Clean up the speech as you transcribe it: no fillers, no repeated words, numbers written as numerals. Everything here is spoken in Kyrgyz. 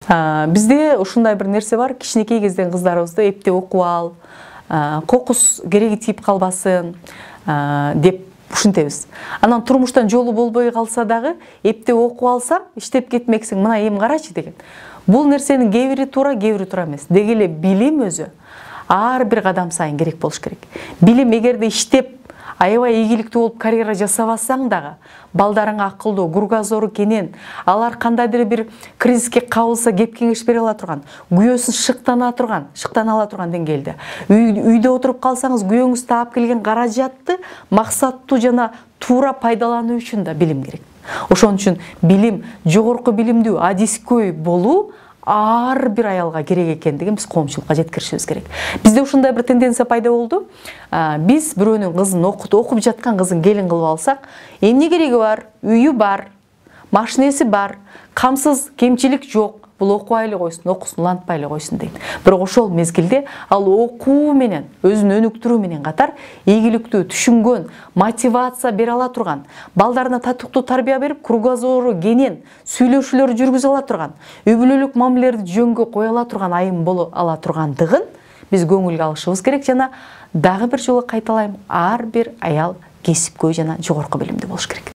Бизде ушундай бир нерсе бар. Кичинекей кезден кыздарыбызды эптеп окуп ал, кокус кереги тип калбасын деп ушинтебиз. Анан турмуштан жолу болбой калса дагы эптеп окуп алсаң, иштеп кетмексиң, мына эми карачы деген. Бул нерсенин кээ бири туура эмес. Деги эле билим өзү ар бир кадам сайын керек болуш керек. Билим эгерде иштеп аябай ийгиликтүү болуп карьера жасабасаң дагы, балдарыңа акылдуу, кургазору кенен, алар кандайдыр бир кризиске кабылса кеп кеңеш бере ала турган, күйөөсүн шыктана ала турган деңгээлде. Үйдө отуруп калсаңыз, күйөөңүз таап келген каражатты максаттуу жана туура пайдалануу үчүн да билим керек. Ошон үчүн билим, жогорку билимдүү, адискөй болуу ар бир аялга керек экендигин биз коомчулукка жеткиришибиз керек. Бизде ушундай бир тенденция пайда болду. Биз бирөөнүн кызын окуп жаткан кызын келин кылып алсак, эмне кереги бар? Үйү бар, машинеси бар, камсыз, кемчилик жок. Бул окубай эле койсун, окусун, улантпай эле койсун дейт. Бирок ошол мезгилде ал окуу менен, өзүн өнүктүрүү менен катар ийгиликтүү, түшүнгөн, мотивация бере ала турган, балдарына татыктуу тарбия берип, кругозору кенен сүйлөшүүлөр жүргүзө ала турган, үй бүлөлүк мамилелерди жөнгө кое ала турган айым боло ала тургандыгын биз көңүлгө алышыбыз керек. Жана дагы бир жолу кайталайм, ар бир аял кесипкөй жана жогорку билимдүү болуш керек.